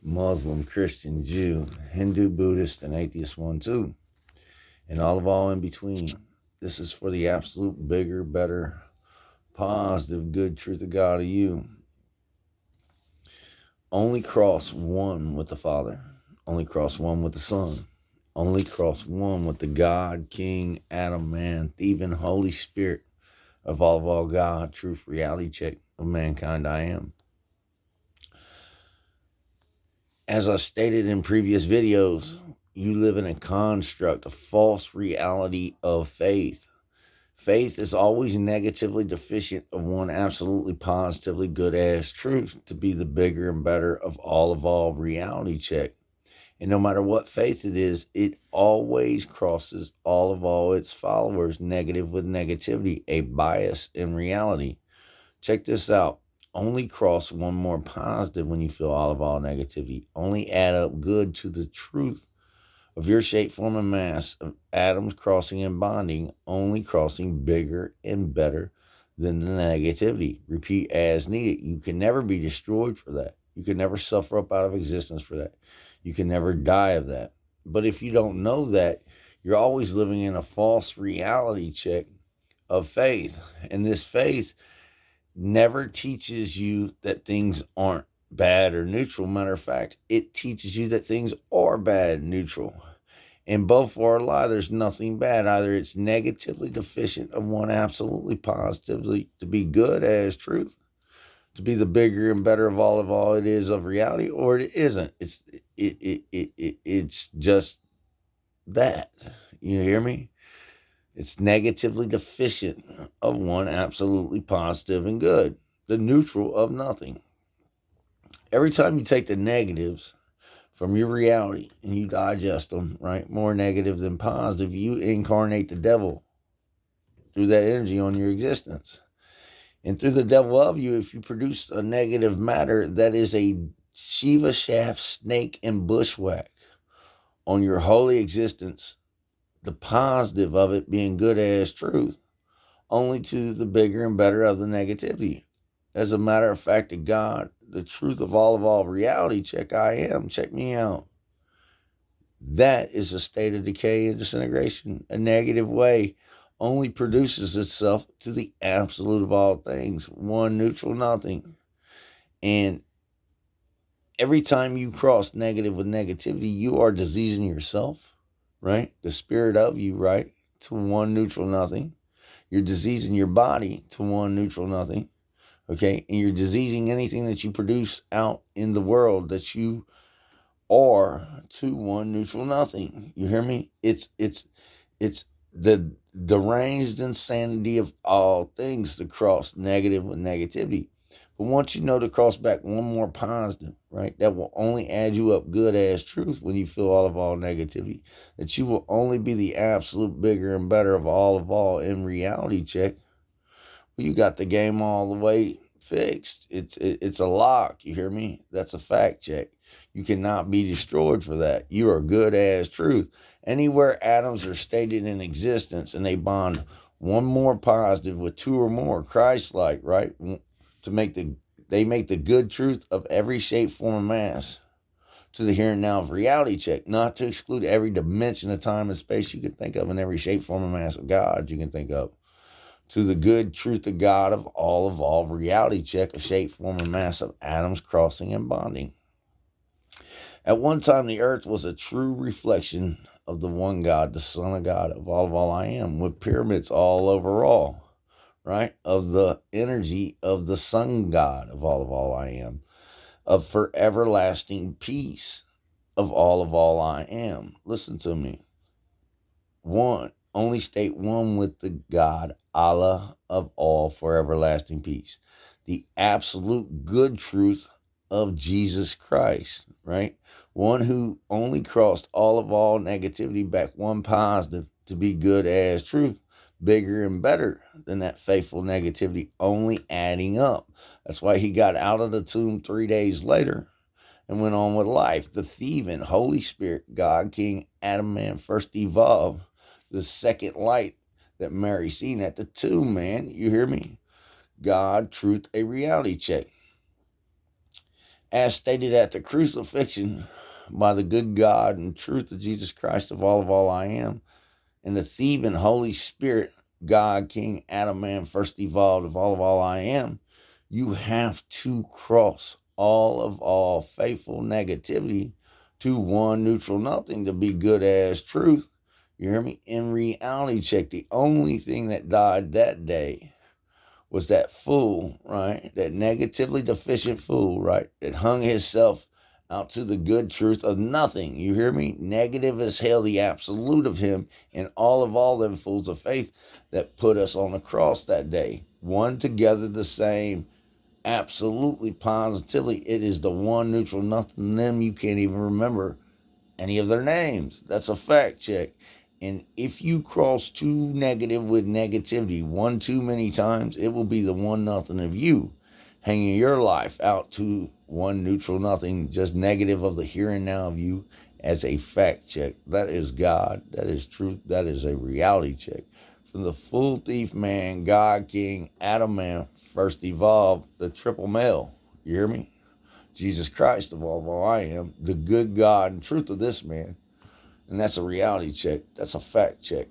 Muslim, Christian, Jew, Hindu, Buddhist, and atheist one too, and all in between. This is for the absolute bigger, better, positive, good truth of God of you. Only cross one with the Father. Only cross one with the Son. Only cross one with the God, King, Adam, man, even Holy Spirit of all God, truth, reality check of mankind I am. As I stated in previous videos, you live in a construct, a false reality of faith. Faith is always negatively deficient of one absolutely positively good ass truth to be the bigger and better of all reality check. And no matter what faith it is, it always crosses all its followers, negative with negativity, a bias in reality. Check this out. Only cross one more positive when you feel all negativity. Only add up good to the truth of your shape, form, and mass of atoms crossing and bonding, only crossing bigger and better than the negativity. Repeat as needed. You can never be destroyed for that. You can never suffer up out of existence for that. You can never die of that. But if you don't know that, you're always living in a false reality check of faith. And this faith never teaches you that things aren't bad or neutral. Matter of fact, it teaches you that things are bad and neutral. And both are a lie. There's nothing bad. Either it's negatively deficient of one absolutely positively to be good as truth, to be the bigger and better of all it is of reality, or it isn't. It's just that. You hear me? It's negatively deficient of one absolutely positive and good, the neutral of nothing. Every time you take the negatives from your reality and you digest them, right, more negative than positive, you incarnate the devil through that energy on your existence. And through the devil of you, if you produce a negative matter that is a Shiva shaft, snake, and bushwhack on your holy existence, the positive of it being good as truth, only to the bigger and better of the negativity. As a matter of fact, to God, the truth of all reality, check I am, check me out. That is a state of decay and disintegration. A negative way only produces itself to the absolute of all things, one neutral nothing. And every time you cross negative with negativity, you are diseasing yourself, right? The spirit of you, right? To one neutral nothing. You're diseasing your body to one neutral nothing. Okay. And you're diseasing anything that you produce out in the world that you are to one neutral nothing. You hear me? It's the deranged insanity of all things to cross negative with negativity. But once you know to cross back one more positive, right, that will only add you up good as truth when you feel all negativity, that you will only be the absolute bigger and better of all in reality check. Well, you got the game all the way fixed. It's a lock. You hear me? That's a fact check. You cannot be destroyed for that. You are good as truth. Anywhere atoms are stated in existence and they bond one more positive with two or more Christ-like, right? To make they make the good truth of every shape, form, and mass to the here and now of reality check, not to exclude every dimension of time and space you can think of and every shape, form, and mass of God you can think of. To the good truth of God of all reality check, a shape, form, and mass of atoms crossing and bonding. At one time, the earth was a true reflection of the one God, the Son of God, of all I am, with pyramids all over all, right? Of the energy of the Sun God of all I am, of for everlasting peace of all I am. Listen to me. One, only state one with the God, Allah of all for everlasting peace. The absolute good truth of Jesus Christ, right? One who only crossed all negativity back one positive to be good as truth, bigger and better than that faithful negativity, only adding up. That's why he got out of the tomb 3 days later and went on with life. The thieving Holy Spirit, God, King, Adam, man, first evolved. The second light that Mary seen at the tomb, man. You hear me? God, truth, a reality check. as stated at the crucifixion by the good God and truth of Jesus Christ of all I am, and the thieving Holy Spirit, God, King, Adam, man, first evolved of all I am, you have to cross all faithful negativity to one neutral nothing to be good as truth. You hear me? In reality check, the only thing that died that day was that fool, right? That negatively deficient fool, right? That hung himself out to the good truth of nothing. You hear me? Negative as hell, the absolute of him, and all them fools of faith that put us on the cross that day. One together, the same. Absolutely, positively, it is the one neutral nothing. Them you can't even remember any of their names. That's a fact check. And if you cross too negative with negativity one too many times, it will be the one nothing of you hanging your life out to one neutral nothing, just negative of the here and now of you as a fact check. That is God. That is truth. That is a reality check. From the full thief man, God King, Adam man, first evolved, the triple male. You hear me? Jesus Christ of all I am, the good God and truth of this man. And that's a reality check. That's a fact check.